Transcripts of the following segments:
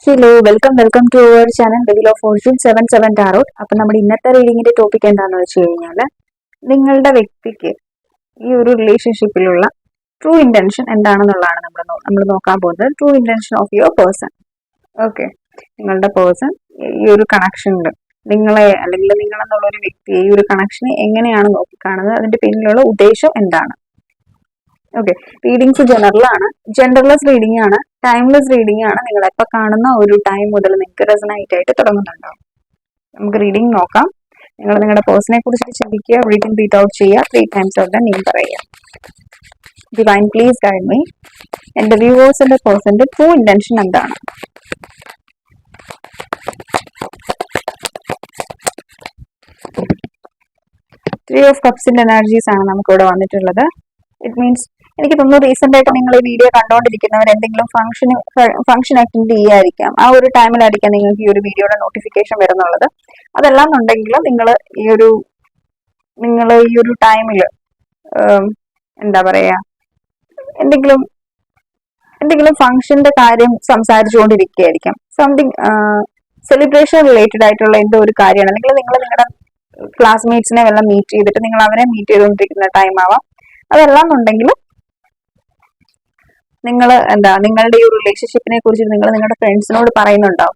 Hello welcome to our channel wheel of fortune 77 tarot. അപ്പൊ നമ്മുടെ ഇന്നത്തെ റീഡിങ്ങിന്റെ ടോപ്പിക് എന്താണെന്ന് വെച്ച് കഴിഞ്ഞാൽ നിങ്ങളുടെ വ്യക്തിക്ക് ഈ ഒരു റിലേഷൻഷിപ്പിലുള്ള ട്രൂ ഇന്റൻഷൻ എന്താണെന്നുള്ളതാണ് നമ്മൾ നോക്കാൻ പോകുന്നത്. True intention of your person. Okay, നിങ്ങളുടെ പേഴ്സൺ ഈ ഒരു കണക്ഷനിൽ നിങ്ങളെ അല്ലെങ്കിൽ നിങ്ങളെന്നുള്ള ഒരു വ്യക്തിയെ ഈ ഒരു കണക്ഷനെ എങ്ങനെയാണ് നോക്കിക്കാണുന്നത്, അതിന്റെ പിന്നിലുള്ള ഉദ്ദേശം എന്താണ്? ഓക്കെ, റീഡിങ്സ് ജനറൽ ആണ്, ജെൻഡർലെസ് റീഡിംഗ് ആണ്, ടൈംലെസ് റീഡിംഗ് ആണ്. നിങ്ങൾ എപ്പോൾ കാണുന്ന ഒരു ടൈം മുതൽ നിങ്ങൾക്ക് റെസണേറ്റ് ആയിട്ട് തുടങ്ങുന്നുണ്ടാവും. നമുക്ക് റീഡിംഗ് നോക്കാം. നിങ്ങൾ നിങ്ങളുടെ പേഴ്സണെ കുറിച്ച് ചിന്തിക്കുക, റീഡിംഗ് ബീറ്റ് ഔട്ട് ചെയ്യുക, 3 times ഓഫ് ദ നെയിം പറയുക. Divine please guide me. എന്റെ വ്യൂവേഴ്സിന്റെ പേഴ്സന്റെ ട്രൂ ഇന്റൻഷൻ എന്താണ്? ത്രീ ഓഫ് കപ്സിന്റെ എനർജീസ് ആണ് നമുക്ക് ഇവിടെ വന്നിട്ടുള്ളത്. ഇറ്റ് മീൻസ് എനിക്ക് തോന്നുന്നു റീസെന്റ് ആയിട്ട് നിങ്ങൾ ഈ വീഡിയോ കണ്ടുകൊണ്ടിരിക്കുന്നവർ എന്തെങ്കിലും ഫംഗ്ഷൻ അറ്റൻഡ് ചെയ്യാതിരിക്കാം. ആ ഒരു ടൈമിലായിരിക്കാം നിങ്ങൾക്ക് ഈ ഒരു വീഡിയോയുടെ നോട്ടിഫിക്കേഷൻ വരുന്നുള്ളത്. അതെല്ലാം എന്നുണ്ടെങ്കിൽ നിങ്ങൾ ഈ ഒരു ടൈമിൽ എന്താ പറയാ, എന്തെങ്കിലും ഫംഗ്ഷന്റെ കാര്യം സംസാരിച്ചുകൊണ്ടിരിക്കുകയായിരിക്കാം. സംതിങ് സെലിബ്രേഷൻ റിലേറ്റഡ് ആയിട്ടുള്ള എന്തോ ഒരു കാര്യമാണ്, അല്ലെങ്കിൽ നിങ്ങൾ നിങ്ങളുടെ ക്ലാസ്മേറ്റ്സിനെ വല്ല മീറ്റ് ചെയ്തിട്ട് നിങ്ങൾ അവരെ മീറ്റ് ചെയ്തുകൊണ്ടിരിക്കുന്ന ടൈം ആവാം. അതെല്ലാം എന്നുണ്ടെങ്കിൽ നിങ്ങൾ നിങ്ങളുടെ ഈ റിലേഷൻഷിപ്പിനെ കുറിച്ച് നിങ്ങൾ നിങ്ങളുടെ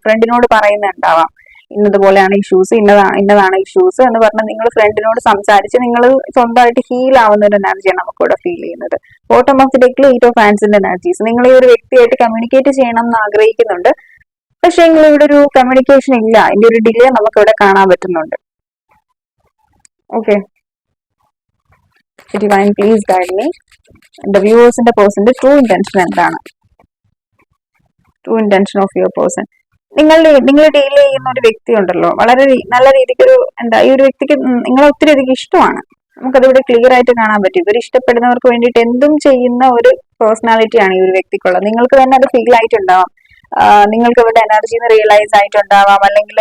ഫ്രണ്ടിനോട് പറയുന്നുണ്ടാവാം. ഇന്നതുപോലെയാണ് ഇഷ്യൂസ്, ഇന്നതാണ് ഇഷ്യൂസ് എന്ന് പറഞ്ഞാൽ നിങ്ങൾ ഫ്രണ്ടിനോട് സംസാരിച്ച് നിങ്ങൾ സ്വന്തമായിട്ട് ഹീൽ ആവുന്ന ഒരു എനർജിയാണ് നമുക്ക് ഇവിടെ ഫീൽ ചെയ്യുന്നത്. ബോട്ടം ഓഫ് ദി ഡെക്കിൽ 8 ഓഫ് ഹാൻഡ്സിന്റെ എനർജീസ്. നിങ്ങൾ ഈ ഒരു വ്യക്തിയായിട്ട് കമ്മ്യൂണിക്കേറ്റ് ചെയ്യണം എന്ന് ആഗ്രഹിക്കുന്നുണ്ട്, പക്ഷെ ഇവിടെ ഒരു കമ്മ്യൂണിക്കേഷൻ ഇല്ല. ഇതിന്റെ ഒരു ഡിലേ നമുക്ക് ഇവിടെ കാണാൻ പറ്റുന്നുണ്ട്. Okay, divine please guide me. എന്റെ വ്യൂവേഴ്സിന്റെ പേഴ്സന്റെ ട്രൂ ഇന്റൻഷൻ എന്താണ്? True intention of your person. നിങ്ങൾ ഡീൽ ചെയ്യുന്ന ഒരു വ്യക്തി ഉണ്ടല്ലോ, വളരെ നല്ല രീതിക്ക് ഈ ഒരു വ്യക്തിക്ക് നിങ്ങളെ ഒത്തിരി അധികം ഇഷ്ടമാണ്. നമുക്കതിവിടെ ക്ലിയർ ആയിട്ട് കാണാൻ പറ്റും. ഇവർ ഇഷ്ടപ്പെടുന്നവർക്ക് വേണ്ടിയിട്ട് എന്തും ചെയ്യുന്ന ഒരു പേഴ്സണാലിറ്റിയാണ് ഈ ഒരു വ്യക്തിക്കുള്ളത്. നിങ്ങൾക്ക് തന്നെ അത് ഫീൽ ആയിട്ടുണ്ടാവാം. നിങ്ങൾക്ക് ഇവരുടെ എനർജി റിയലൈസ് ആയിട്ടുണ്ടാവാം, അല്ലെങ്കിൽ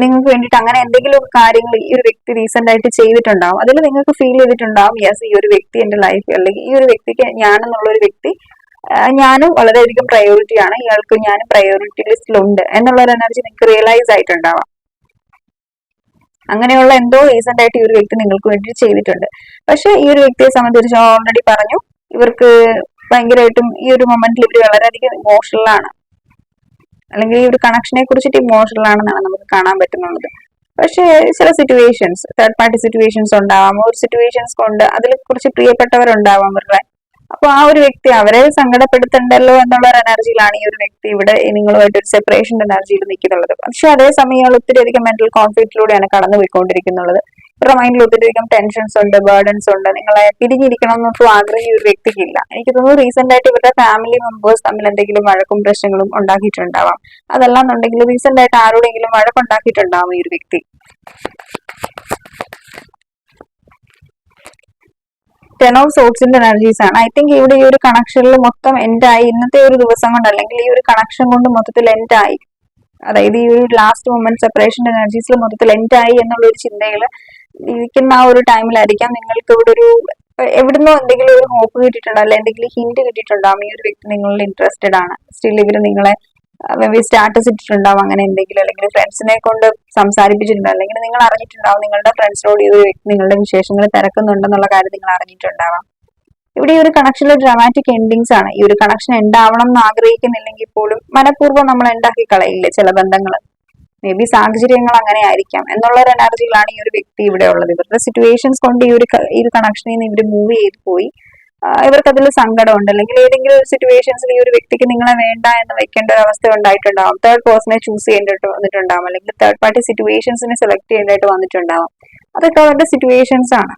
നിങ്ങൾക്ക് വേണ്ടിയിട്ട് അങ്ങനെ എന്തെങ്കിലും കാര്യങ്ങൾ ഈ ഒരു വ്യക്തി റീസെന്റ് ആയിട്ട് ചെയ്തിട്ടുണ്ടാവും. അതിൽ നിങ്ങൾക്ക് ഫീൽ ചെയ്തിട്ടുണ്ടാവും, യെസ്, ഈ ഒരു വ്യക്തി എന്റെ ലൈഫ്, അല്ലെങ്കിൽ ഈ ഒരു വ്യക്തിക്ക് ഞാനെന്നുള്ള ഒരു വ്യക്തി, ഞാനും വളരെയധികം പ്രയോറിറ്റിയാണ്, ഇയാൾക്ക് ഞാനും പ്രയോറിറ്റി ലിസ്റ്റിലുണ്ട് എന്നുള്ള ഒരു എനർജി നിങ്ങൾക്ക് റിയലൈസ് ആയിട്ടുണ്ടാവാം. അങ്ങനെയുള്ള എന്തോ റീസെന്റ് ആയിട്ട് ഈ ഒരു വ്യക്തി നിങ്ങൾക്ക് വേണ്ടി ചെയ്തിട്ടുണ്ട്. പക്ഷെ ഈ ഒരു വ്യക്തിയെ സംബന്ധിച്ച് ഓൾറെഡി പറഞ്ഞു, ഇവർക്ക് ഭയങ്കരമായിട്ടും ഈ ഒരു മൊമെന്റിൽ ഇവർ വളരെയധികം ഇമോഷണൽ ആണ്, അല്ലെങ്കിൽ ഈ ഒരു കണക്ഷനെ കുറിച്ചിട്ട് ഇമോഷണൽ ആണെന്നാണ് നമുക്ക് കാണാൻ പറ്റുന്നത്. പക്ഷേ ചില സിറ്റുവേഷൻസ്, തേർഡ് പാർട്ടി സിറ്റുവേഷൻസ് ഉണ്ടാവാം. ഒരു സിറ്റുവേഷൻസ് കൊണ്ട് അതിൽ കുറച്ച് പ്രിയപ്പെട്ടവരുണ്ടാവാം അവരുടെ. അപ്പൊ ആ ഒരു വ്യക്തി അവരെ സങ്കടപ്പെടുത്തണ്ടല്ലോ എന്നുള്ള ഒരു എനർജിയിലാണ് ഈ ഒരു വ്യക്തി ഇവിടെ നിങ്ങളുമായിട്ട് ഒരു സെപ്പറേഷൻ എനർജിയിൽ നിൽക്കുന്നുള്ളത്. പക്ഷെ അതേസമയം ഇയാൾ ഒത്തിരി അധികം മെന്റൽ കോൺഫ്ലിക്റ്റിലൂടെയാണ് കടന്നു പോയിക്കൊണ്ടിരിക്കുന്നത്. ഇവരുടെ മൈൻഡിൽ ഒത്തിരി അധികം ടെൻഷൻസ് ഉണ്ട്, ബേർഡൻസ് ഉണ്ട്. നിങ്ങളെ പിരിഞ്ഞിരിക്കണം എന്നൊട്ടും ആഗ്രഹം ഈ ഒരു വ്യക്തിക്കില്ല. എനിക്ക് തോന്നുന്നു റീസെന്റ് ആയിട്ട് ഇവരുടെ ഫാമിലി മെമ്പേഴ്സ് തമ്മിൽ എന്തെങ്കിലും വഴക്കും പ്രശ്നങ്ങളും ഉണ്ടാക്കിയിട്ടുണ്ടാവാം. അതെല്ലാം എന്നുണ്ടെങ്കിൽ റീസെന്റ് ആയിട്ട് ആരോടെങ്കിലും വഴക്കുണ്ടാക്കിയിട്ടുണ്ടാവും ഈ ഒരു വ്യക്തി. ടെൻ ഓഫ് സോർട്സിന്റെ എനർജീസ് ആണ്. ഐ തിങ്ക് ഇവിടെ ഈ ഒരു കണക്ഷനിൽ മൊത്തം എൻഡായി. ഇന്നത്തെ ഒരു ദിവസം കൊണ്ട്, അല്ലെങ്കിൽ ഈ ഒരു കണക്ഷൻ കൊണ്ട് മൊത്തത്തിൽ എൻഡായി. അതായത് ഈ ഒരു ലാസ്റ്റ് മൊമെന്റ് സെപ്പറേഷൻ എനർജീസിൽ മൊത്തത്തിൽ എൻഡായി എന്നുള്ള ഒരു ചിന്തയിൽ ഇരിക്കുന്ന ആ ഒരു ടൈമിലായിരിക്കാം നിങ്ങൾക്ക് ഇവിടെ ഒരു എവിടുന്നോ എന്തെങ്കിലും ഒരു ഹോപ്പ് കിട്ടിയിട്ടുണ്ടോ, അല്ലെങ്കിൽ എന്തെങ്കിലും ഹിന്റ് കിട്ടിയിട്ടുണ്ടാവും ഈ ഒരു വ്യക്തി നിങ്ങളിൽ ഇൻട്രസ്റ്റഡ് ആണ്. സ്റ്റിൽ ഇവർ നിങ്ങളെ സ്റ്റാറ്റസ് ഇട്ടിട്ടുണ്ടാവും, അങ്ങനെ എന്തെങ്കിലും, അല്ലെങ്കിൽ ഫ്രണ്ട്സിനെ കൊണ്ട് സംസാരിപ്പിച്ചിട്ടുണ്ടാവും, അല്ലെങ്കിൽ നിങ്ങൾ അറിഞ്ഞിട്ടുണ്ടാവും നിങ്ങളുടെ ഫ്രണ്ട്സിനോട് ഈ ഒരു വ്യക്തി നിങ്ങളുടെ വിശേഷങ്ങൾ തിരക്കുന്നുണ്ടെന്നുള്ള കാര്യം നിങ്ങൾ അറിഞ്ഞിട്ടുണ്ടാവാം. ഇവിടെ ഈ ഒരു കണക്ഷനിലെ ഡ്രാമാറ്റിക് എൻഡിങ്സ് ആണ്. ഈ ഒരു കണക്ഷൻ ഉണ്ടാവണം എന്ന് ആഗ്രഹിക്കുന്നില്ലെങ്കിൽ പോലും മനഃപൂർവ്വം നമ്മൾ ഉണ്ടാക്കി കളയില്ലേ ചില ബന്ധങ്ങൾ. മേ ബി സാഹചര്യങ്ങൾ അങ്ങനെ ആയിരിക്കാം എന്നുള്ള ഒരു എനർജിയിലാണ് ഈ ഒരു വ്യക്തി ഇവിടെ ഉള്ളത്. ഇവരുടെ സിറ്റുവേഷൻസ് കൊണ്ട് ഈ ഒരു കണക്ഷനിൽ നിന്ന് ഇവർ മൂവ് ചെയ്ത് പോയി. ഇവർക്ക് അതിൽ സങ്കടമുണ്ട്, അല്ലെങ്കിൽ ഏതെങ്കിലും ഒരു സിറ്റുവേഷൻസിൽ ഈ ഒരു വ്യക്തിക്ക് നിങ്ങളെ വേണ്ട എന്ന് വെക്കേണ്ട ഒരു അവസ്ഥ ഉണ്ടായിട്ടുണ്ടാവും. തേർഡ് പേഴ്സണെ ചൂസ് ചെയ്യേണ്ടിട്ട് വന്നിട്ടുണ്ടാവും, അല്ലെങ്കിൽ തേർഡ് പാർട്ടി സിറ്റുവേഷൻസിനെ സെലക്ട് ചെയ്യേണ്ടതായിട്ട് വന്നിട്ടുണ്ടാവും. അതൊക്കെ അവരുടെ സിറ്റുവേഷൻസ് ആണ്.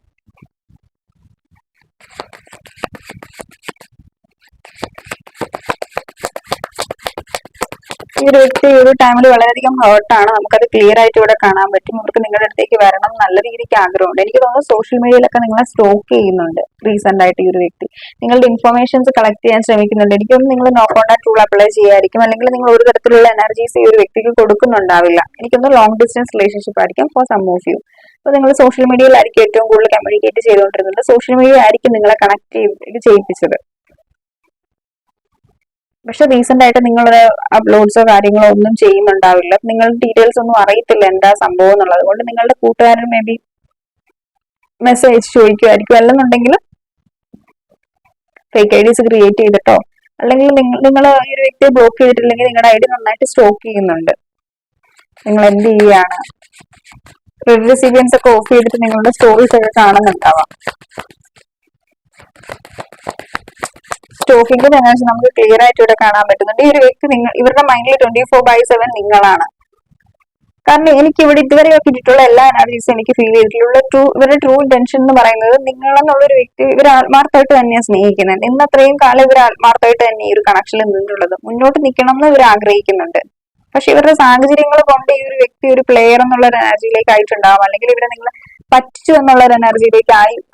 ഈ ഒരു വ്യക്തി ഈ ഒരു ടൈമിൽ വളരെയധികം ഹേർട്ടാണ്. നമുക്കത് ക്ലിയർ ആയിട്ട് ഇവിടെ കാണാൻ പറ്റും. ഇവർക്ക് നിങ്ങളുടെ അടുത്തേക്ക് വരണം നല്ല രീതിക്ക് ആഗ്രഹമുണ്ട്. എനിക്ക് തോന്നുന്നു സോഷ്യൽ മീഡിയയിലൊക്കെ നിങ്ങളെ സ്റ്റോക്ക് ചെയ്യുന്നുണ്ട് റീസെന്റ് ആയിട്ട് ഈ ഒരു വ്യക്തി. നിങ്ങളുടെ ഇൻഫർമേഷൻസ് കളക്ട് ചെയ്യാൻ ശ്രമിക്കുന്നുണ്ട്. എനിക്കൊന്നും നിങ്ങൾ നോ കോൺടാക്ട് റൂൾ അപ്ലൈ ചെയ്യായിരിക്കും, അല്ലെങ്കിൽ നിങ്ങൾ ഒരു തരത്തിലുള്ള എനർജീസ് ഈ ഒരു വ്യക്തിക്ക് കൊടുക്കുന്നുണ്ടാവില്ല. എനിക്കൊന്ന് ലോങ് ഡിസ്റ്റൻസ് റിലേഷൻഷിപ്പ് ആയിരിക്കും ഫോർ സം ഓഫ് യു. അപ്പൊ നിങ്ങൾ സോഷ്യൽ മീഡിയയിലായിരിക്കും ഏറ്റവും കൂടുതൽ കമ്മ്യൂണിക്കേറ്റ് ചെയ്തുകൊണ്ടിരുന്നത്. സോഷ്യൽ മീഡിയ ആയിരിക്കും നിങ്ങളെ കണക്ട് ചെയ്യിപ്പിച്ചത്. പക്ഷെ റീസെന്റ് ആയിട്ട് നിങ്ങളുടെ അപ്ലോഡ്സോ കാര്യങ്ങളോ ഒന്നും ചെയ്യുന്നുണ്ടാവില്ല, നിങ്ങളുടെ ഡീറ്റെയിൽസ് ഒന്നും അറിയത്തില്ല എന്താ സംഭവം എന്നുള്ളത് കൊണ്ട് നിങ്ങളുടെ കൂട്ടുകാരൻ മേ ബി മെസ്സേജ് ചോദിക്കുമായിരിക്കും. അല്ലെന്നുണ്ടെങ്കിൽ ഫേക്ക് ഐ ഡീസ് ക്രിയേറ്റ് ചെയ്തിട്ടോ, അല്ലെങ്കിൽ നിങ്ങൾ ഈ ഒരു വ്യക്തിയെ ബ്ലോക്ക് ചെയ്തിട്ടില്ലെങ്കിൽ നിങ്ങളുടെ ഐ ഡി നന്നായിട്ട് സ്റ്റോക്ക് ചെയ്യുന്നുണ്ട്. നിങ്ങൾ എന്ത് ചെയ്യുകയാണ്, റെസിപ്പിയൻസ് ഒക്കെ ഓഫ് ചെയ്തിട്ട് നിങ്ങളുടെ സ്റ്റോറീസ് ഒക്കെ കാണുന്നുണ്ടാവാം. സ്റ്റോക്കിംഗ് എനർജി നമുക്ക് ക്ലിയർ ആയിട്ട് ഇവിടെ കാണാൻ പറ്റുന്നുണ്ട്. ഈ ഒരു വ്യക്തി ഇവരുടെ മൈൻഡിൽ 24/7 നിങ്ങളാണ്. കാരണം എനിക്ക് ഇവിടെ ഇതുവരെ കിട്ടിയിട്ടുള്ള എല്ലാ അനാലിസിസും എനിക്ക് ഫീൽ ചെയ്തിട്ടുള്ള ഇവരുടെ ട്രൂ ഇന്റൻഷൻ എന്ന് പറയുന്നത് നിങ്ങളെന്നുള്ളൊരു വ്യക്തി ഇവർ ആത്മാർത്ഥമായിട്ട് തന്നെയാണ് സ്നേഹിക്കുന്നത്. ഇന്ന് അത്രയും കാലം ഇവർ ആത്മാർത്ഥമായിട്ട് തന്നെ ഈ ഒരു കണക്ഷനിൽ നിന്നുള്ളത്, മുന്നോട്ട് നിൽക്കണം എന്ന് ഇവർ ആഗ്രഹിക്കുന്നുണ്ട്. പക്ഷെ ഇവരുടെ സാഹചര്യങ്ങൾ കൊണ്ട് ഈ ഒരു വ്യക്തി ഒരു പ്ലെയർ എന്നുള്ള ഒരു എനർജിയിലേക്ക് ആയിട്ടുണ്ടാവാം, അല്ലെങ്കിൽ ഇവരെ നിങ്ങൾ പറ്റിച്ചു എന്നുള്ള ഒരു എനർജിയിലേക്ക്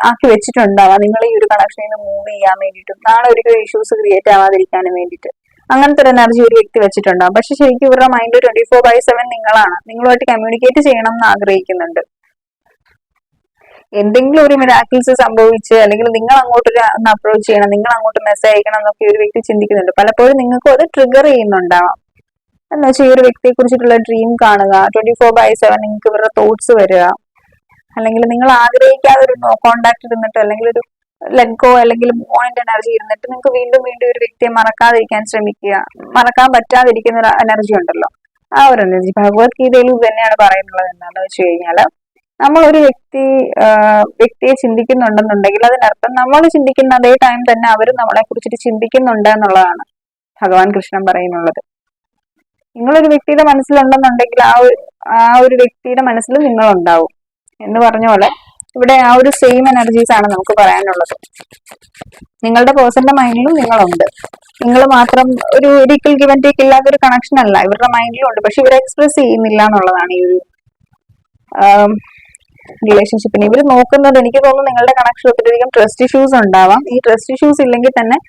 ആക്കി വെച്ചിട്ടുണ്ടാവാം, നിങ്ങൾ ഈ ഒരു കണക്ഷനിൽ നിന്ന് മൂവ് ചെയ്യാൻ വേണ്ടിയിട്ടും നാളെ ഒരിക്കലും ഇഷ്യൂസ് ക്രിയേറ്റ് ആവാതിരിക്കാനും വേണ്ടിയിട്ട് അങ്ങനത്തെ ഒരു എനർജി ഒരു വ്യക്തി വെച്ചിട്ടുണ്ടാവും. പക്ഷെ ശരിക്കും ഇവരുടെ മൈൻഡ് 24/7 നിങ്ങളാണ്, നിങ്ങളുമായിട്ട് കമ്മ്യൂണിക്കേറ്റ് ചെയ്യണം എന്ന് ആഗ്രഹിക്കുന്നുണ്ട്. എന്തെങ്കിലും ഒരു മിറാക്കിൾസ് സംഭവിച്ച് അല്ലെങ്കിൽ നിങ്ങൾ അങ്ങോട്ട് ഒന്ന് അപ്രോച്ച് ചെയ്യണം, നിങ്ങൾ അങ്ങോട്ട് മെസ്സേജ് അയക്കണം എന്നൊക്കെ ഒരു വ്യക്തി ചിന്തിക്കുന്നുണ്ട്. പലപ്പോഴും നിങ്ങൾക്കും അത് ട്രിഗർ ചെയ്യുന്നുണ്ടാവാം. എന്ന് വെച്ചാൽ ഈ ഒരു വ്യക്തിയെ കുറിച്ചിട്ടുള്ള ഡ്രീം കാണുക, 24/7 നിങ്ങൾക്ക് ഇവരുടെ തോട്ട്സ് വരിക, അല്ലെങ്കിൽ നിങ്ങൾ ആഗ്രഹിക്കാതെ ഒരു നോ കോണ്ടാക്ട് ഇരുന്നിട്ട്, അല്ലെങ്കിൽ ഒരു ലെറ്റ് ഗോ അല്ലെങ്കിൽ മൂവ്മെന്റ് എനർജി ഇരുന്നിട്ട് നിങ്ങൾക്ക് വീണ്ടും വീണ്ടും ഒരു വ്യക്തിയെ മറക്കാതിരിക്കാൻ ശ്രമിക്കുക, മറക്കാൻ പറ്റാതിരിക്കുന്ന ഒരു എനർജി ഉണ്ടല്ലോ, ആ ഒരു എനർജി ഭഗവത്ഗീതയിൽ ഇത് തന്നെയാണ് പറയുന്നത്. എന്താണെന്ന് വെച്ച് കഴിഞ്ഞാൽ നമ്മൾ ഒരു വ്യക്തിയെ ചിന്തിക്കുന്നുണ്ടെന്നുണ്ടെങ്കിൽ അതിനർത്ഥം നമ്മൾ ചിന്തിക്കുന്ന അതേ ടൈം തന്നെ അവർ നമ്മളെ കുറിച്ചിട്ട് ചിന്തിക്കുന്നുണ്ട് എന്നുള്ളതാണ് ഭഗവാൻ കൃഷ്ണൻ പറയുന്നുള്ളത്. നിങ്ങളൊരു വ്യക്തിയുടെ മനസ്സിലുണ്ടെന്നുണ്ടെങ്കിൽ ആ ഒരു വ്യക്തിയുടെ മനസ്സിൽ നിങ്ങളുണ്ടാവും എന്ന് പറഞ്ഞ പോലെ ഇവിടെ ആ ഒരു സെയിം എനർജീസ് ആണ് നമുക്ക് പറയാനുള്ളത്. നിങ്ങളുടെ പേഴ്സന്റെ മൈൻഡിലും നിങ്ങളുണ്ട്. നിങ്ങൾ മാത്രം ഒരു ഈക്വൽ ഗിവൻ ടേക്ക് ഇല്ലാത്ത ഒരു കണക്ഷൻ അല്ല, ഇവരുടെ മൈൻഡിലും ഉണ്ട്. പക്ഷെ ഇവരെ എക്സ്പ്രസ് ചെയ്യുന്നില്ല എന്നുള്ളതാണ് ഈ ഒരു റിലേഷൻഷിപ്പിന് ഇവർ നോക്കുന്നത്. എനിക്ക് തോന്നുന്നു നിങ്ങളുടെ കണക്ഷൻ ഒത്തിരിയധികം ട്രസ്റ്റ് ഇഷ്യൂസ് ഉണ്ടാവാം. ഈ ട്രസ്റ്റ് ഇഷ്യൂസ് ഇല്ലെങ്കിൽ തന്നെ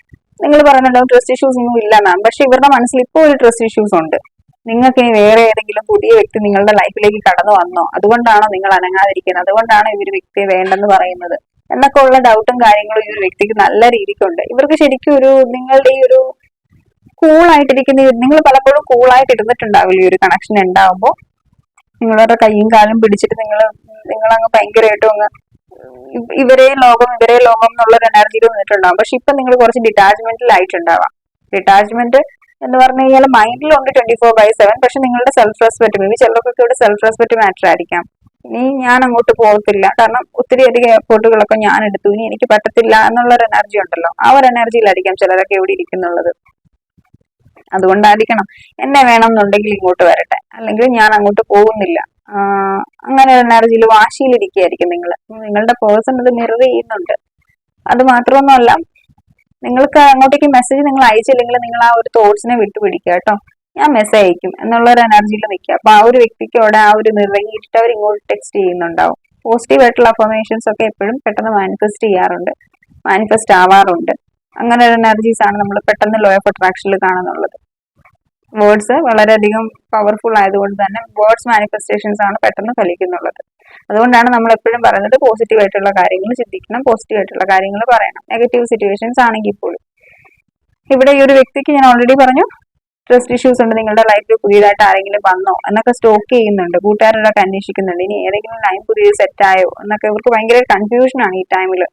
നിങ്ങൾ പറയുന്നുണ്ടാവും ട്രസ്റ്റ് ഇഷ്യൂസ് ഒന്നും ഇല്ല എന്നാണ്. പക്ഷെ ഇവരുടെ മനസ്സിൽ ഇപ്പോൾ ഒരു ട്രസ്റ്റ് ഇഷ്യൂസ് ഉണ്ട്. നിങ്ങൾക്ക് ഇനി വേറെ ഏതെങ്കിലും പുതിയ വ്യക്തി നിങ്ങളുടെ ലൈഫിലേക്ക് കടന്നു വന്നോ, അതുകൊണ്ടാണോ നിങ്ങൾ അനങ്ങാതിരിക്കുന്നത്, അതുകൊണ്ടാണോ ഈ ഒരു വ്യക്തിയെ വേണ്ടെന്ന് പറയുന്നത് എന്നൊക്കെ ഉള്ള ഡൗട്ടും കാര്യങ്ങളും ഈ ഒരു വ്യക്തിക്ക് നല്ല രീതിക്കുണ്ട്. ഇവർക്ക് ശരിക്കും ഒരു നിങ്ങളുടെ ഈ ഒരു കൂളായിട്ടിരിക്കുന്ന, നിങ്ങൾ പലപ്പോഴും കൂളായിട്ട് ഇരുന്നിട്ടുണ്ടാവില്ല ഈ ഒരു കണക്ഷൻ ഉണ്ടാവുമ്പോൾ. നിങ്ങളുടെ കൈയും കാലും പിടിച്ചിട്ട് നിങ്ങളങ്ങ് ഭയങ്കരമായിട്ടും അങ്ങ് ഇവരെ ലോകം എന്നുള്ളൊരു എനർജിയിൽ നിന്നിട്ടുണ്ടാവും. പക്ഷെ ഇപ്പൊ നിങ്ങൾ കുറച്ച് ഡിറ്റാച്ച്മെന്റിലായിട്ടുണ്ടാവാം. ഡിറ്റാച്ച്മെന്റ് എന്ന് പറഞ്ഞു കഴിഞ്ഞാൽ മൈൻഡിലുണ്ട് 24/7. പക്ഷെ നിങ്ങളുടെ സെൽഫ് റെസ്പെക്ട്, മേ ബി ചിലർക്കൊക്കെ ഇവിടെ സെൽഫ് റെസ്പെക്ട് മാറ്റർ ആയിരിക്കാം. ഇനി ഞാൻ അങ്ങോട്ട് പോകത്തില്ല, കാരണം ഒത്തിരി അധികം എഫേർട്ടുകളൊക്കെ ഞാൻ എടുത്തു, ഇനി എനിക്ക് പറ്റത്തില്ല എന്നുള്ളൊരു എനർജി ഉണ്ടല്ലോ, ആ ഒരു എനർജിയിലായിരിക്കാം ചിലരൊക്കെ ഇവിടെ ഇരിക്കുന്നുള്ളത്. അതുകൊണ്ടായിരിക്കണം എന്നെ വേണം എന്നുണ്ടെങ്കിൽ ഇങ്ങോട്ട് വരട്ടെ, അല്ലെങ്കിൽ ഞാൻ അങ്ങോട്ട് പോകുന്നില്ല, അങ്ങനെ ഒരു എനർജിയിൽ വാശിയിലിരിക്കുകയായിരിക്കും നിങ്ങളുടെ പേഴ്സൺ ഇത് മിറർ ചെയ്യുന്നുണ്ട്. അത് മാത്രമൊന്നുമല്ല, നിങ്ങൾക്ക് അങ്ങോട്ടേക്ക് മെസ്സേജ് നിങ്ങൾ അയച്ചില്ലെങ്കിൽ നിങ്ങൾ ആ ഒരു തോട്ട്സിനെ വിട്ടുപിടിക്കുക കേട്ടോ. ഞാൻ മെസ്സേജ് അയക്കും എന്നുള്ള ഒരു എനർജിയിൽ നിൽക്കുക. അപ്പൊ ആ ഒരു വ്യക്തിക്ക് അവിടെ ആ ഒരു നിറങ്ങിയിട്ട് അവർ ഇങ്ങോട്ട് ടെക്സ്റ്റ് ചെയ്യുന്നുണ്ടാവും. പോസിറ്റീവ് ആയിട്ടുള്ള അഫർമേഷൻസ് ഒക്കെ എപ്പോഴും പെട്ടെന്ന് മാനിഫെസ്റ്റ് ആവാറുണ്ട്. അങ്ങനെ ഒരു എനർജീസ് ആണ് നമ്മൾ പെട്ടെന്ന് ലോ ഓഫ് അട്രാക്ഷനിൽ കാണുന്നുള്ളത്. വേർഡ്സ് വളരെയധികം പവർഫുൾ ആയതുകൊണ്ട് തന്നെ വേർഡ്സ് മാനിഫെസ്റ്റേഷൻസ് ആണ് പെട്ടെന്ന് ഫലിക്കുന്നുള്ളത്. അതുകൊണ്ടാണ് നമ്മൾ എപ്പോഴും പറയുന്നത് പോസിറ്റീവ് ആയിട്ടുള്ള കാര്യങ്ങൾ ചിന്തിക്കണം, പോസിറ്റീവ് ആയിട്ടുള്ള കാര്യങ്ങൾ പറയണം. നെഗറ്റീവ് സിറ്റുവേഷൻസ് ആണെങ്കിൽ പോലും. ഇവിടെ ഈ ഒരു വ്യക്തിക്ക് ഞാൻ ഓൾറെഡി പറഞ്ഞു ട്രസ്റ്റ് ഇഷ്യൂസ് ഉണ്ട്. നിങ്ങളുടെ ലൈഫിൽ പുതിയതായിട്ട് ആരെങ്കിലും വന്നോ എന്നൊക്കെ സ്റ്റോക്ക് ചെയ്യുന്നുണ്ട്, കൂട്ടുകാരോടൊക്കെ അന്വേഷിക്കുന്നുണ്ട്, ഇനി ഏതെങ്കിലും ലൈൻ പുതിയ സെറ്റ് ആയോ എന്നൊക്കെ. ഇവർക്ക് ഭയങ്കര കൺഫ്യൂഷൻ ആണ് ഈ ടൈമിൽ.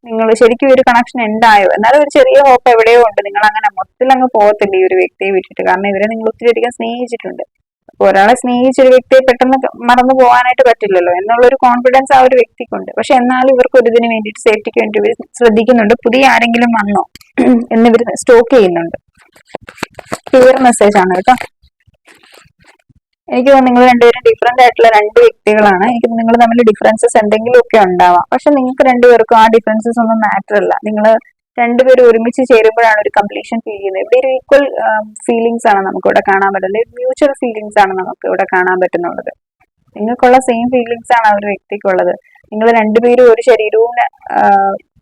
നിങ്ങൾ ശരിക്കും ഒരു കണക്ഷൻ ഉണ്ടായോ, എന്നാലും ഒരു ചെറിയ ഹോപ്പ് എവിടെയോ ഉണ്ട്. നിങ്ങൾ അങ്ങനെ മൊത്തത്തിൽ അങ്ങ് പോകത്തില്ല ഈ ഒരു വ്യക്തിയെ വിട്ടിട്ട്, കാരണം ഇവരെ നിങ്ങൾ ഒത്തിരി അധികം സ്നേഹിച്ചിട്ടുണ്ട്. അപ്പൊ ഒരാളെ സ്നേഹിച്ചൊരു വ്യക്തിയെ പെട്ടെന്ന് മറന്നു പോകാനായിട്ട് പറ്റില്ലല്ലോ എന്നുള്ളൊരു കോൺഫിഡൻസ് ആ ഒരു വ്യക്തിക്കുണ്ട്. പക്ഷെ എന്നാലും ഇവർക്ക് ഒരു ഇതിന് വേണ്ടിയിട്ട് സേഫ്റ്റിക്ക് വേണ്ടി ഇവർ ശ്രദ്ധിക്കുന്നുണ്ട്, പുതിയ ആരെങ്കിലും വന്നോ എന്നിവർ സ്റ്റോക്ക് ചെയ്യുന്നുണ്ട്. ക്ലിയർ മെസ്സേജ് ആണ് കേട്ടോ. എനിക്ക് തോന്നുന്നു നിങ്ങൾ രണ്ടുപേരും ഡിഫറെന്റ് ആയിട്ടുള്ള രണ്ട് വ്യക്തികളാണ്. എനിക്ക് നിങ്ങൾ തമ്മിൽ ഡിഫറൻസസ് എന്തെങ്കിലും ഒക്കെ ഉണ്ടാവാം. പക്ഷെ നിങ്ങൾക്ക് രണ്ടുപേർക്കും ആ ഡിഫറൻസസ് ഒന്നും മാറ്റർ അല്ല. നിങ്ങൾ രണ്ടുപേരും ഒരുമിച്ച് ചേരുമ്പോഴാണ് ഒരു കംപ്ലീഷൻ ഫീൽ ചെയ്യുന്നത്. ഇവിടെ ഒരു ഈക്വൽ ഫീലിംഗ്സ് ആണ് നമുക്ക് ഇവിടെ കാണാൻ പറ്റുന്നത്. മ്യൂച്വൽ ഫീലിംഗ്സ് ആണ് നമുക്ക് ഇവിടെ കാണാൻ പറ്റുന്നുള്ളത്. നിങ്ങൾക്കുള്ള സെയിം ഫീലിംഗ്സ് ആണ് ആ ഒരു വ്യക്തിക്കുള്ളത്. നിങ്ങൾ രണ്ടുപേരും ഒരു ശരീരവും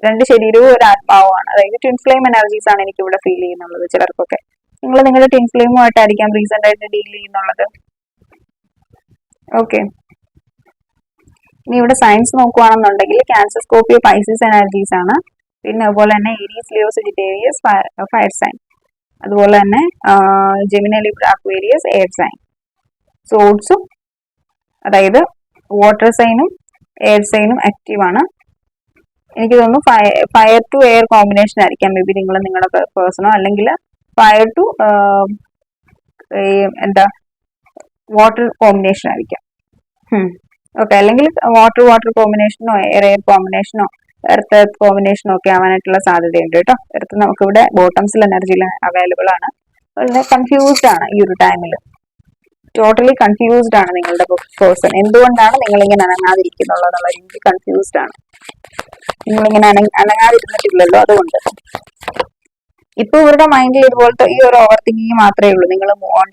രണ്ട് ശരീരവും ഒരു ആത്മാവുമാണ്. അതായത് ട്വിൻ ഫ്ലെയിം എനർജീസ് ആണ് എനിക്ക് ഇവിടെ ഫീൽ ചെയ്യുന്നുള്ളത്. ചിലർക്കൊക്കെ നിങ്ങൾ നിങ്ങളുടെ ട്വിൻ ഫ്ലെയിമുമായിട്ടായിരിക്കാം റീസെന്റ് ആയിട്ട് ഡീൽ ചെയ്യുന്നുള്ളത്. ഓക്കെ, ഇനി ഇവിടെ സയൻസ് നോക്കുകയാണെന്നുണ്ടെങ്കിൽ ക്യാൻസർ, സ്കോർപ്പിയോ, പൈസസ് എനർജീസ് ആണ്. പിന്നെ അതുപോലെ തന്നെ Aries, Leo, Sagittarius, fire sign. അതുപോലെ തന്നെ Gemini, Libra, Aquarius, air sign. സോൾസും അതായത് വാട്ടർ സൈനും എയർ സൈനും ആക്റ്റീവ് ആണ്. എനിക്ക് തോന്നുന്നു ഫയർ ടു എയർ കോമ്പിനേഷൻ ആയിരിക്കാം മേ ബി നിങ്ങളുടെ പേഴ്സണോ, അല്ലെങ്കിൽ ഫയർ ടു എന്താ വാട്ടർ കോമ്പിനേഷൻ ആയിരിക്കാം. ഓക്കെ, അല്ലെങ്കിൽ വാട്ടർ കോമ്പിനേഷനോ എയർ കോമ്പിനേഷനോ എർത്ത് കോമ്പിനേഷനോ ഒക്കെ ആവാനായിട്ടുള്ള സാധ്യതയുണ്ട് കേട്ടോ. എർത്ത് നമുക്കിവിടെ ബോട്ടംസിൽ എനർജിയിൽ അവൈലബിൾ ആണ്. വളരെ കൺഫ്യൂസ്ഡ് ആണ് ഈ ഒരു ടൈമിൽ. ടോട്ടലി കൺഫ്യൂസ്ഡ് ആണ് നിങ്ങളുടെ പേഴ്സൺ. എന്തുകൊണ്ടാണ് നിങ്ങളിങ്ങനെ അനങ്ങാതിരിക്കുന്നുള്ളത് എന്നുള്ള രീതിയിൽ കൺഫ്യൂസ്ഡ് ആണ്. നിങ്ങളിങ്ങനെ അനങ്ങാതിരുന്നിട്ടില്ലല്ലോ, അതുകൊണ്ട്. ഇപ്പൊ ഇവരുടെ മൈൻഡിൽ ഇതുപോലത്തെ ഈ ഒരു ഓവർ തിങ്കിങ് മാത്രമേ ഉള്ളൂ. നിങ്ങൾ മൂവ് ഓൺ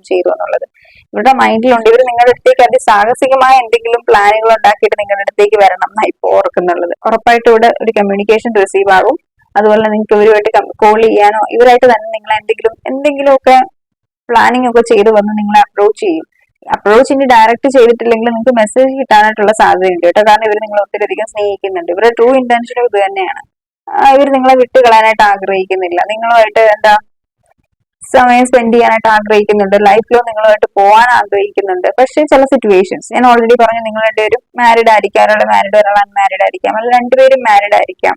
ചെയ്തോ എന്നുള്ളത് ഇവരുടെ മൈൻഡിലുണ്ട്. ഇവർ നിങ്ങളുടെ അടുത്തേക്ക് അതിസാഹസികമായ എന്തെങ്കിലും പ്ലാനുകൾ ഉണ്ടാക്കിയിട്ട് നിങ്ങളുടെ അടുത്തേക്ക് വരണം എന്നാണ് ഇപ്പോൾ ഓർക്കുന്നുള്ളത്. ഉറപ്പായിട്ടും ഇവിടെ ഒരു കമ്മ്യൂണിക്കേഷൻ റിസീവ് ആകും. അതുപോലെ നിങ്ങൾക്ക് ഇവരുമായിട്ട് കോൾ ചെയ്യാനോ ഇവരായിട്ട് തന്നെ നിങ്ങൾ എന്തെങ്കിലുമൊക്കെ പ്ലാനിങ് ഒക്കെ ചെയ്ത് വന്ന് നിങ്ങളെ അപ്രോച്ച് ചെയ്യും. അപ്രോച്ച് ഇനി ഡയറക്റ്റ് ചെയ്തിട്ടില്ലെങ്കിൽ നിങ്ങൾക്ക് മെസ്സേജ് കിട്ടാനായിട്ടുള്ള സാധ്യതയുണ്ട് കേട്ടോ. കാരണം ഇവർ നിങ്ങളെ ഒത്തിരി അധികം സ്നേഹിക്കുന്നുണ്ട്. ഇവരുടെ ട്രൂ ഇന്റൻഷനും ഇത് തന്നെയാണ്. ഇവർ നിങ്ങളെ വിട്ട് കളയാനായിട്ട് ആഗ്രഹിക്കുന്നില്ല. നിങ്ങളുമായിട്ട് സമയം സ്പെൻഡ് ചെയ്യാനായിട്ട് ആഗ്രഹിക്കുന്നുണ്ട്. ലൈഫിലോ നിങ്ങളുമായിട്ട് പോകാൻ ആഗ്രഹിക്കുന്നുണ്ട്. പക്ഷേ ചില സിറ്റുവേഷൻസ് ഞാൻ ഓൾറെഡി പറഞ്ഞു, നിങ്ങൾ രണ്ടുപേരും മാരീഡ് ആയിരിക്കാം, ഒരാൾ അൺമാരീഡ് ആയിരിക്കാം, അല്ലെങ്കിൽ രണ്ടുപേരും മാരീഡ് ആയിരിക്കാം.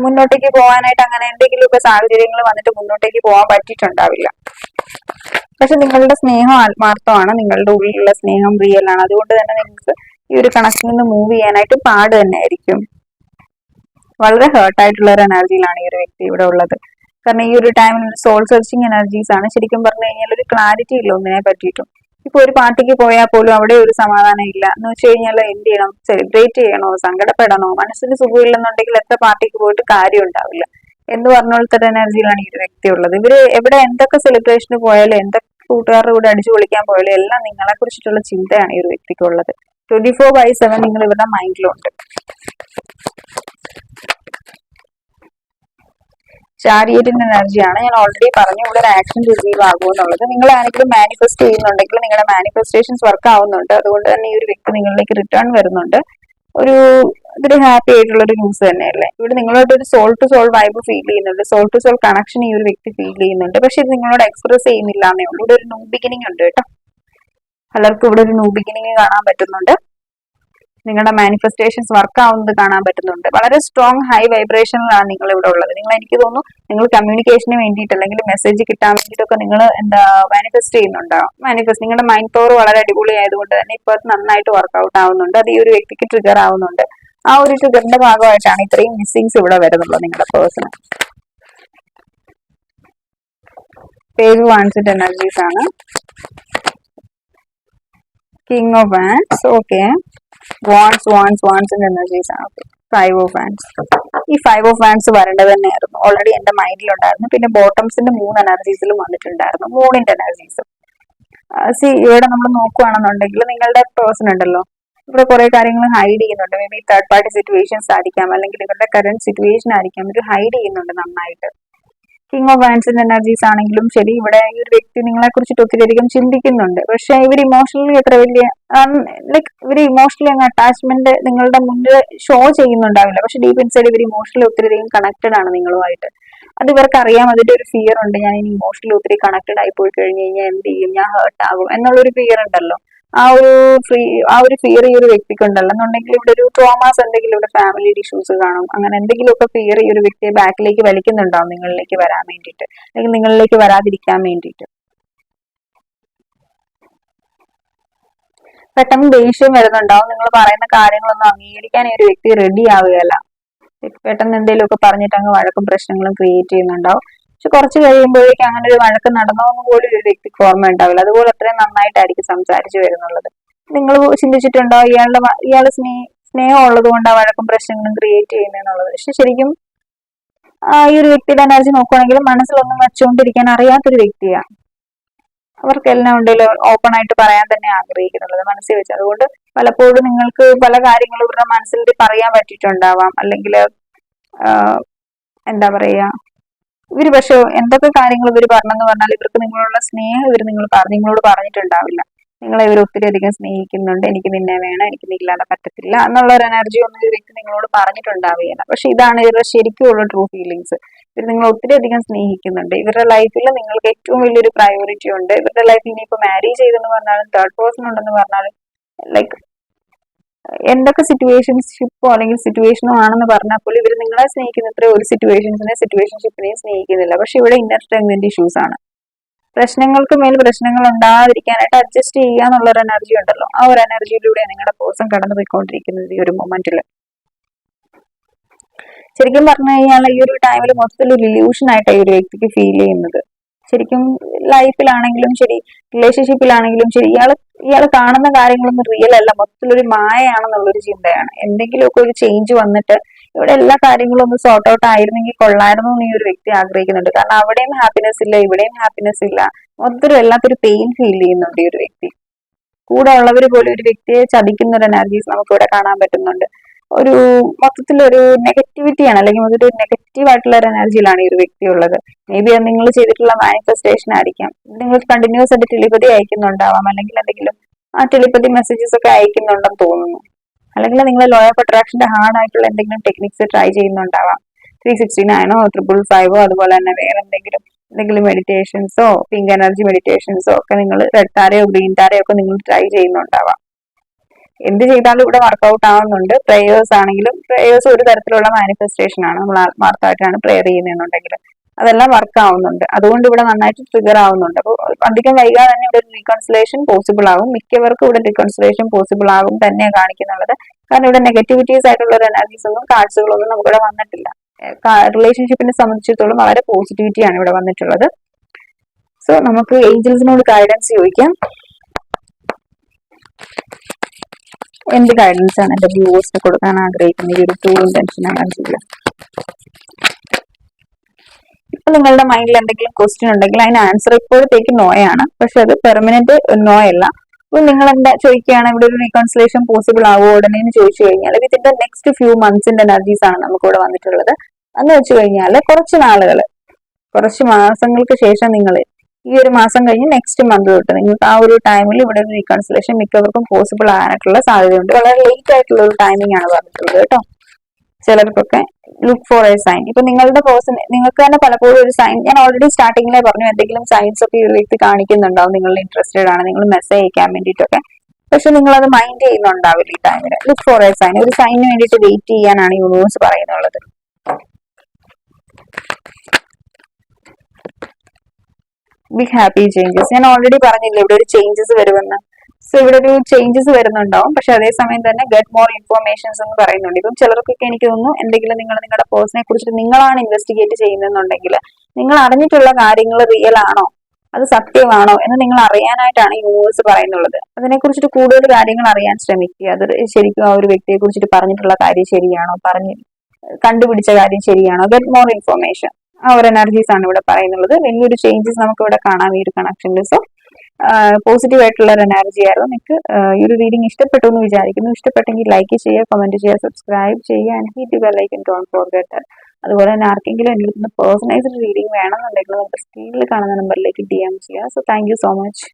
മുന്നോട്ടേക്ക് പോകാനായിട്ട് അങ്ങനെ എന്തെങ്കിലുമൊക്കെ സാഹചര്യങ്ങൾ വന്നിട്ട് മുന്നോട്ടേക്ക് പോകാൻ പറ്റിയിട്ടുണ്ടാവില്ല. പക്ഷെ നിങ്ങളുടെ സ്നേഹം ആത്മാർത്ഥമാണ്, നിങ്ങളുടെ ഉള്ളിലുള്ള സ്നേഹം റിയൽ ആണ്. അതുകൊണ്ട് തന്നെ നിങ്ങൾക്ക് ഈ ഒരു കണക്ഷനിൽ നിന്ന് മൂവ് ചെയ്യാനായിട്ട് പാട് തന്നെ ആയിരിക്കും. വളരെ ഹേർട്ട് ആയിട്ടുള്ള ഒരു എനർജിയിലാണ് ഈ ഒരു വ്യക്തി ഇവിടെ ഉള്ളത്. കാരണം ഈ ഒരു ടൈമിൽ സോൾ സെർച്ചിങ് എനർജീസ് ആണ്. ശരിക്കും പറഞ്ഞു കഴിഞ്ഞാൽ ഒരു ക്ലാരിറ്റി ഇല്ല ഒന്നിനെ പറ്റിയിട്ടും. ഇപ്പൊ ഒരു പാർട്ടിക്ക് പോയാൽ പോലും അവിടെ ഒരു സമാധാനം ഇല്ല എന്ന് വെച്ച് കഴിഞ്ഞാൽ എന്ത് ചെയ്യണം, സെലിബ്രേറ്റ് ചെയ്യണോ, സങ്കടപ്പെടണോ, മനസ്സിന് സുഖമില്ലെന്നുണ്ടെങ്കിൽ എത്ര പാർട്ടിക്ക് പോയിട്ട് കാര്യം ഉണ്ടാവില്ല എന്ന് പറഞ്ഞുപോലത്തെ എനർജിയിലാണ് ഈ ഒരു വ്യക്തി ഉള്ളത്. ഇവര് എവിടെ എന്തൊക്കെ സെലിബ്രേഷന് പോയാലും എന്തൊക്കെ കൂട്ടുകാരുടെ കൂടെ അടിച്ചു പൊളിക്കാൻ പോയാലും എല്ലാം നിങ്ങളെ കുറിച്ചിട്ടുള്ള ചിന്തയാണ് ഈ ഒരു വ്യക്തിക്കുള്ളത്. 24/7 നിങ്ങൾ ഇവരുടെ മൈൻഡിലുണ്ട്. ചാരിയറ്റിന്റെ എനർജിയാണ്. ഞാൻ ഓൾറെഡി പറഞ്ഞു ഇവിടെ ഒരു ആക്ഷൻ റിസീവ് ആകുമെന്നുള്ളത്. നിങ്ങൾ ആരെങ്കിലും മാനിഫെസ്റ്റ് ചെയ്യുന്നുണ്ടെങ്കിൽ നിങ്ങളുടെ മാനിഫെസ്റ്റേഷൻസ് വർക്ക് ആവുന്നുണ്ട്. അതുകൊണ്ട് തന്നെ ഈ ഒരു വ്യക്തി നിങ്ങളിലേക്ക് റിട്ടേൺ വരുന്നുണ്ട്. ഇതൊരു ഹാപ്പി ആയിട്ടുള്ള ഒരു ന്യൂസ് തന്നെയല്ലേ. ഇവിടെ നിങ്ങളോട് ഒരു soul to soul vibe feel ചെയ്യുന്നുണ്ട്. സോൾ ടു സോൾ കണക്ഷൻ ഈ ഒരു വ്യക്തി ഫീൽ ചെയ്യുന്നുണ്ട്. പക്ഷെ ഇത് നിങ്ങളോട് എക്സ്പ്രസ് ചെയ്യുന്നില്ല എന്നേ ഉള്ളൂ. ഇവിടെ ഒരു ന്യൂ ബിഗിനിങ് ഉണ്ട് കേട്ടോ. പലർക്കും ഇവിടെ ഒരു ന്യൂ ബിഗിനിങ് കാണാൻ പറ്റുന്നുണ്ട്. നിങ്ങളുടെ മാനിഫെസ്റ്റേഷൻസ് വർക്ക് ആവുന്നത് കാണാൻ പറ്റുന്നുണ്ട്. വളരെ സ്ട്രോങ് ഹൈ വൈബ്രേഷനിലാണ് നിങ്ങൾ ഇവിടെ ഉള്ളത്. എനിക്ക് തോന്നുന്നു നിങ്ങൾ കമ്മ്യൂണിക്കേഷന് വേണ്ടിയിട്ട് അല്ലെങ്കിൽ മെസ്സേജ് കിട്ടാൻ വേണ്ടിയിട്ടൊക്കെ നിങ്ങൾ മാനിഫെസ്റ്റ് ചെയ്യുന്നുണ്ടാവും. നിങ്ങളുടെ മൈൻഡ് പവർ വളരെ അടിപൊളി ആയതുകൊണ്ട് തന്നെ ഇപ്പോൾ അത് നന്നായിട്ട് വർക്ക്ഔട്ട് ആവുന്നുണ്ട്. അത് ഈ ഒരു വ്യക്തിക്ക് ട്രിഗർ ആവുന്നുണ്ട്. ആ ഒരു ട്രിഗറിന്റെ ഭാഗമായിട്ടാണ് ഇത്രയും മിസ്സിങ്സ് ഇവിടെ വരുന്നുള്ളത് നിങ്ങളുടെ പേഴ്സൺ. പേജ് വാൻസിന്റെ എനർജീസ് ആണ്. King of wands, okay. വാൻസിന്റെ എനർജീസ് ആണ്. ഓക്കെ. 5 of wands. ഈ 5 ഓഫ് വാൻസ് വരേണ്ടത് തന്നെയായിരുന്നു. ഓൾറെഡി എന്റെ മൈൻഡിലുണ്ടായിരുന്നു. പിന്നെ ബോട്ടംസിന്റെ 3 എനർജീസിലും വന്നിട്ടുണ്ടായിരുന്നു. മൂണിന്റെ എനർജീസും. ഇവിടെ നമ്മൾ നോക്കുകയാണെന്നുണ്ടെങ്കിൽ നിങ്ങളുടെ പേഴ്സൺ ഉണ്ടല്ലോ, ഇവിടെ കുറെ കാര്യങ്ങൾ ഹൈഡ് ചെയ്യുന്നുണ്ട്. May be third party situations ആയിരിക്കാം, അല്ലെങ്കിൽ ഇവരുടെ കറന്റ് സിറ്റുവേഷൻ ആയിരിക്കാം. ഇത് ഹൈഡ് ചെയ്യുന്നുണ്ട് നന്നായിട്ട്. കിങ് ഓഫ് വാൻസിന്റെ എനർജീസ് ആണെങ്കിലും ശരി, ഇവിടെ ഈ ഒരു വ്യക്തി നിങ്ങളെ കുറിച്ചിട്ട് ഒത്തിരി അധികം ചിന്തിക്കുന്നുണ്ട്. പക്ഷെ ഇവർ ഇമോഷണലി അത്ര വലിയ ഇവർ ഇമോഷണലി അങ്ങ് അറ്റാച്ച്മെന്റ് നിങ്ങളുടെ മുന്നിൽ ഷോ ചെയ്യുന്നുണ്ടാവില്ല. പക്ഷെ ഡീപ്പ് ഇൻസൈഡ് ഇവർ ഇമോഷണലി ഒത്തിരി അധികം കണക്റ്റഡ് ആണ് നിങ്ങളുമായിട്ട്. അത് ഇവർക്ക് അറിയാം. അതിന്റെ ഒരു ഫിയർ ഉണ്ട്. ഞാൻ ഇനി ഇമോഷണലി ഒത്തിരി കണക്റ്റഡ് ആയി പോയി കഴിഞ്ഞ് കഴിഞ്ഞാൽ എന്ത് ചെയ്യും, ഞാൻ ഹേർട്ട് ആകും എന്നുള്ളൊരു ഫിയർ ഉണ്ടല്ലോ. ആ ഒരു ഫിയർ ഈ ഒരു വ്യക്തിക്ക് ഉണ്ടല്ലോ എന്നുണ്ടെങ്കിൽ ഇവിടെ ഒരു ട്രോമാസ് എന്തെങ്കിലും ഇവിടെ ഫാമിലി ഇഷ്യൂസ് കാണും. അങ്ങനെ എന്തെങ്കിലുമൊക്കെ ഫിയർ ഈ ഒരു വ്യക്തിയെ ബാക്കിലേക്ക് വലിക്കുന്നുണ്ടാവും നിങ്ങളിലേക്ക് വരാൻ വേണ്ടിയിട്ട്, അല്ലെങ്കിൽ നിങ്ങളിലേക്ക് വരാതിരിക്കാൻ വേണ്ടിയിട്ട്. പെട്ടെന്ന് ദേഷ്യം വരുന്നുണ്ടാവും. നിങ്ങൾ പറയുന്ന കാര്യങ്ങളൊന്നും അംഗീകരിക്കാൻ ഈ ഒരു വ്യക്തി റെഡി ആവുകയല്ല. പെട്ടെന്ന് എന്തെങ്കിലുമൊക്കെ പറഞ്ഞിട്ട് അങ്ങ് വഴക്കും പ്രശ്നങ്ങളും ക്രിയേറ്റ് ചെയ്യുന്നുണ്ടാവും. പക്ഷെ കുറച്ച് കഴിയുമ്പോഴേക്കും അങ്ങനെ ഒരു വഴക്ക് നടന്നോന്ന് പോലും ഒരു വ്യക്തിക്ക് ഓർമ്മ ഉണ്ടാവില്ല. അതുപോലെ അത്രയും നന്നായിട്ടായിരിക്കും സംസാരിച്ചു വരുന്നുള്ളത്. നിങ്ങൾ ചിന്തിച്ചിട്ടുണ്ടോ ഇയാള് സ്നേഹം ഉള്ളത് കൊണ്ട് ആ വഴക്കും പ്രശ്നങ്ങളും ക്രിയേറ്റ് ചെയ്യുന്നതെന്നുള്ളത്. പക്ഷെ ശരിക്കും ഈ ഒരു വ്യക്തിയുടെ എനർജി നോക്കുകയാണെങ്കിൽ മനസ്സിലൊന്നും വെച്ചുകൊണ്ടിരിക്കാൻ അറിയാത്തൊരു വ്യക്തിയാണ്. അവർക്കെല്ലാം ഉണ്ടെങ്കിലും ഓപ്പൺ ആയിട്ട് പറയാൻ തന്നെ ആഗ്രഹിക്കുന്നുള്ളത് മനസ്സിൽ വെച്ച്. അതുകൊണ്ട് പലപ്പോഴും നിങ്ങൾക്ക് പല കാര്യങ്ങളും ഇവരുടെ മനസ്സിൽ പറയാൻ പറ്റിയിട്ടുണ്ടാവാം. അല്ലെങ്കിൽ എന്താ പറയാ, ഇവര് പക്ഷെ എന്തൊക്കെ കാര്യങ്ങൾ ഇവർ പറഞ്ഞെന്ന് പറഞ്ഞാൽ ഇവർക്ക് നിങ്ങളുള്ള സ്നേഹം നിങ്ങളോട് പറഞ്ഞിട്ടുണ്ടാവില്ല. നിങ്ങളെ ഇവർ ഒത്തിരി അധികം സ്നേഹിക്കുന്നുണ്ട്, എനിക്ക് നിന്നെ വേണം, എനിക്ക് നീ ഇല്ലാതെ പറ്റത്തില്ല എന്നുള്ള ഒരു എനർജി ഒന്നും ഈ വ്യക്തി നിങ്ങളോട് പറഞ്ഞിട്ടുണ്ടാവുകയില്ല. പക്ഷെ ഇതാണ് ഇവരുടെ ശരിക്കുമുള്ള ട്രൂ ഫീലിങ്സ്. ഇവർ നിങ്ങൾ ഒത്തിരി അധികം സ്നേഹിക്കുന്നുണ്ട്. ഇവരുടെ ലൈഫിൽ നിങ്ങൾക്ക് ഏറ്റവും വലിയൊരു പ്രയോറിറ്റി ഉണ്ട്. ഇവരുടെ ലൈഫിൽ ഇനിയിപ്പോൾ മാരേജ് ചെയ്തെന്ന് പറഞ്ഞാലും തേർഡ് പേഴ്സൺ ഉണ്ടെന്ന് പറഞ്ഞാലും ലൈക്ക് എന്തൊക്കെ സിറ്റുവേഷൻഷിപ്പോ അല്ലെങ്കിൽ സിറ്റുവേഷനോ ആണെന്ന് പറഞ്ഞാൽ പോലും ഇവർ നിങ്ങളെ സ്നേഹിക്കുന്ന ഇത്ര ഒരു സിറ്റുവേഷൻഷിപ്പിനെയും സ്നേഹിക്കുന്നില്ല. പക്ഷെ ഇവിടെ ഇന്നർ സ്ട്രെങ്തിന്റെ ഇഷ്യൂസ് ആണ്. പ്രശ്നങ്ങൾക്ക് മേൽ പ്രശ്നങ്ങൾ ഉണ്ടാകാതിരിക്കാനായിട്ട് അഡ്ജസ്റ്റ് ചെയ്യുക എന്നുള്ളൊരു എനർജി ഉണ്ടല്ലോ, ആ ഒരു എനർജിയിലൂടെ നിങ്ങളുടെ പേഴ്സൺ കടന്നു പോയിക്കൊണ്ടിരിക്കുന്നത് ഈ ഒരു മൊമെന്റിൽ. ശരിക്കും പറഞ്ഞു കഴിഞ്ഞാൽ ഈ ഒരു ടൈമിൽ മൊത്തത്തിൽ ഒരു ഇല്യൂഷൻ ആയിട്ടാണ് ഈ ഒരു വ്യക്തിക്ക് ഫീൽ ചെയ്യുന്നത്. ശരിക്കും ലൈഫിലാണെങ്കിലും ശരി, റിലേഷൻഷിപ്പിലാണെങ്കിലും ശരി, ഇയാൾ കാണുന്ന കാര്യങ്ങളൊന്നും റിയൽ അല്ല, മൊത്തത്തിലൊരു മായയാണെന്നുള്ളൊരു ചിന്തയാണ്. എന്തെങ്കിലുമൊക്കെ ഒരു ചേഞ്ച് വന്നിട്ട് ഇവിടെ എല്ലാ കാര്യങ്ങളും ഒന്ന് സോർട്ട് ഔട്ട് ആയിരുന്നെങ്കിൽ കൊള്ളായിരുന്നു എന്ന് ഈ ഒരു വ്യക്തി ആഗ്രഹിക്കുന്നുണ്ട്. കാരണം അവിടെയും ഹാപ്പിനെസ് ഇല്ല, ഇവിടെയും ഹാപ്പിനെസ് ഇല്ല, മൊത്തത്തിൽ വല്ലാത്തൊരു പെയിൻ ഫീൽ ചെയ്യുന്നുണ്ട് ഈ ഒരു വ്യക്തി. കൂടെ ഉള്ളവർ പോലും ഒരു വ്യക്തിയെ ചതിക്കുന്ന ഒരു എനർജീസ് നമുക്ക് ഇവിടെ കാണാൻ പറ്റുന്നുണ്ട്. ഒരു മൊത്തത്തിലൊരു നെഗറ്റിവിറ്റിയാണ്, അല്ലെങ്കിൽ ഒരു നെഗറ്റീവ് ആയിട്ടുള്ള ഒരു എനർജിയിലാണ് ഈ ഒരു വ്യക്തി ഉള്ളത്. മേ ബി അത് നിങ്ങൾ ചെയ്തിട്ടുള്ള മാനിഫെസ്റ്റേഷൻ ആയിരിക്കാം. നിങ്ങൾ കണ്ടിന്യൂസ് ആയിട്ട് ടെലിപ്പതി അയക്കുന്നുണ്ടാവാം, അല്ലെങ്കിൽ എന്തെങ്കിലും ആ ടെലിപ്പതി മെസ്സേജസ് ഒക്കെ അയക്കുന്നുണ്ടെന്ന് തോന്നുന്നു. അല്ലെങ്കിൽ നിങ്ങൾ ലോ ഓഫ് അട്രാക്ഷന്റെ ഹാർഡ് ആയിട്ടുള്ള എന്തെങ്കിലും ടെക്നിക്സ് ട്രൈ ചെയ്യുന്നുണ്ടാവാം. 369 555 അതുപോലെ തന്നെ വേറെ എന്തെങ്കിലും മെഡിറ്റേഷൻസോ പിങ്ക് എനർജി മെഡിറ്റേഷൻസോ ഒക്കെ നിങ്ങൾ റെഡ് താരയോ ഗ്രീൻ താരയോ ഒക്കെ നിങ്ങൾ ട്രൈ ചെയ്യുന്നുണ്ടാവാം. എന്ത് ചെയ്താലും ഇവിടെ വർക്ക്ഔട്ട് ആവുന്നുണ്ട്. പ്രേയേഴ്സ് ആണെങ്കിലും പ്രേയേഴ്സ് ഒരു തരത്തിലുള്ള മാനിഫെസ്റ്റേഷൻ ആണ്. നമ്മൾ ആത്മാർത്ഥമായിട്ടാണ് പ്രെയർ ചെയ്യുന്നതെന്നുണ്ടെങ്കിൽ അതെല്ലാം വർക്ക് ആവുന്നുണ്ട്. അതുകൊണ്ട് ഇവിടെ നന്നായിട്ട് ട്രിഗർ ആവുന്നുണ്ട്. അപ്പോൾ അധികം വൈകാതെ തന്നെ ഇവിടെ റീകൺസിലേഷൻ പോസിബിൾ ആകും. മിക്കവർക്കും ഇവിടെ റീകൺസിലേഷൻ പോസിബിൾ ആകും തന്നെയാണ് കാണിക്കുന്നുള്ളത്. കാരണം ഇവിടെ നെഗറ്റിവിറ്റീസ് ആയിട്ടുള്ള ഒരു എനർജീസ് ഒന്നും കാഴ്ചകളൊന്നും നമുക്കിവിടെ വന്നിട്ടില്ല. റിലേഷൻഷിപ്പിനെ സംബന്ധിച്ചിടത്തോളം വളരെ പോസിറ്റിവിറ്റിയാണ് ഇവിടെ വന്നിട്ടുള്ളത്. സോ നമുക്ക് ഏഞ്ചൽസിനോട് ഗൈഡൻസ് ചോദിക്കാം. എന്ത് ഗൈഡൻസ് ആണ് എന്റെ വ്യൂവേഴ്സിന് കൊടുക്കാൻ ആഗ്രഹിക്കുന്നത് ഈ ഒരു ട്രൂ ഇന്റൻഷൻ എനർജിയിൽ? ഇപ്പൊ നിങ്ങളുടെ മൈൻഡിൽ എന്തെങ്കിലും ക്വസ്റ്റ്യൻ ഉണ്ടെങ്കിൽ അതിന് ആൻസർ ഇപ്പോഴത്തേക്ക് നോയാണ്, പക്ഷെ അത് പെർമനന്റ് നോ അല്ല. അപ്പൊ നിങ്ങൾ എന്താ ചോദിക്കുകയാണ്, ഇവിടെ ഒരു റീകൺസിലേഷൻ പോസിബിൾ ആവുമോ ഉടനെ എന്ന് ചോദിച്ചു കഴിഞ്ഞാൽ വിത്തിൻ ദ നെക്സ്റ്റ് ഫ്യൂ മന്ത്സിന്റെ എനർജീസ് ആണ് നമുക്ക് ഇവിടെ വന്നിട്ടുള്ളത്. എന്ന് വെച്ച് കഴിഞ്ഞാൽ കുറച്ച് മാസങ്ങൾക്ക് ശേഷം നിങ്ങൾ ഈ ഒരു മാസം കഴിഞ്ഞ് നെക്സ്റ്റ് മന്ത് തൊട്ട് നിങ്ങൾക്ക് ആ ഒരു ടൈമിൽ ഇവിടെ ഒരു റീകൺസിലേഷൻ മിക്കവർക്കും പോസിബിൾ ആകാനായിട്ടുള്ള സാധ്യതയുണ്ട്. വളരെ ലേറ്റ് ആയിട്ടുള്ള ഒരു ടൈമിംഗ് ആണ് പറഞ്ഞിട്ടുള്ളത് കേട്ടോ. ചിലർക്കൊക്കെ ലുക്ക് ഫോർ എ സൈൻ. ഇപ്പൊ നിങ്ങളുടെ പേഴ്സൺ നിങ്ങൾക്ക് തന്നെ പലപ്പോഴും ഒരു സൈൻ, ഞാൻ ഓൾറെഡി സ്റ്റാർട്ടിങ്ങിലെ പറഞ്ഞു, എന്തെങ്കിലും സൈൻസ് ഒക്കെ ഈ ഒരു വ്യക്തി കാണിക്കുന്നുണ്ടാവും. നിങ്ങൾ ഇൻട്രസ്റ്റഡ് ആണ്, നിങ്ങൾ മെസ്സേജ് അയക്കാൻ വേണ്ടിയിട്ടൊക്കെ, പക്ഷെ നിങ്ങൾ അത് മൈൻഡ് ചെയ്യുന്നുണ്ടാവില്ല ഈ ടൈമിൽ. ലുക്ക് ഫോർ എ സൈൻ, ഒരു സൈനിന് വേണ്ടിയിട്ട് വെയിറ്റ് ചെയ്യാനാണ് യൂണിവേഴ്സ് പറയുന്നുള്ളത്. Big happy changes. ഞാൻ ഓൾറെഡി പറഞ്ഞില്ലേ ഇവിടെ ഒരു ചേഞ്ചസ് വരുമെന്ന്. സോ ഇവിടെ ഒരു ചേഞ്ചസ് വരുന്നുണ്ടാവും. പക്ഷെ അതേസമയം തന്നെ ഗെറ്റ് മോർ ഇൻഫോർമേഷൻസ് എന്ന് പറയുന്നുണ്ട്. ഇപ്പം ചിലർക്കൊക്കെ എനിക്ക് തോന്നുന്നു എന്തെങ്കിലും നിങ്ങളുടെ പേഴ്സണെ കുറിച്ചിട്ട് നിങ്ങളാണ് ഇൻവെസ്റ്റിഗേറ്റ് ചെയ്യുന്നതെന്നുണ്ടെങ്കിൽ നിങ്ങൾ അറിഞ്ഞിട്ടുള്ള കാര്യങ്ങൾ റിയൽ ആണോ, അത് സത്യമാണോ എന്ന് നിങ്ങൾ അറിയാനായിട്ടാണ് യൂണിവേഴ്സ് പറയുന്നുള്ളത്. അതിനെക്കുറിച്ചിട്ട് കൂടുതൽ കാര്യങ്ങൾ അറിയാൻ ശ്രമിക്കുക. അത് ശരിക്കും ആ ഒരു വ്യക്തിയെ കുറിച്ചിട്ട് പറഞ്ഞിട്ടുള്ള കാര്യം ശരിയാണോ, കണ്ടുപിടിച്ച കാര്യം ശരിയാണോ, ഗെറ്റ് മോർ ഇൻഫോർമേഷൻ. ആ ഒരു എനർജീസ് ആണ് ഇവിടെ പറയുന്നുള്ളത്. വലിയൊരു ചേഞ്ചസ് നമുക്ക് ഇവിടെ കാണാം ഈ ഒരു കണക്ഷനിൽ. സോ പോസിറ്റീവ് ആയിട്ടുള്ള ഒരു എനർജി ആയിരുന്നു. നിങ്ങൾക്ക് ഈ ഒരു റീഡിംഗ് ഇഷ്ടപ്പെട്ടു എന്ന് വിചാരിക്കുന്നു. ഇഷ്ടപ്പെട്ടെങ്കിൽ ലൈക്ക് ചെയ്യുക, കമന്റ് ചെയ്യുക, സബ്സ്ക്രൈബ് ചെയ്യുക, and hit bell icon don't forget. അതുപോലെ തന്നെ ആർക്കെങ്കിലും എൻ്റെ അടുത്ത് പേഴ്സണലൈസ്ഡ് റീഡിംഗ് വേണമെന്നുണ്ടെങ്കിൽ നമുക്ക് സ്ക്രീനിൽ കാണുന്ന നമ്പറിലേക്ക് DM ചെയ്യുക. So thank you so much.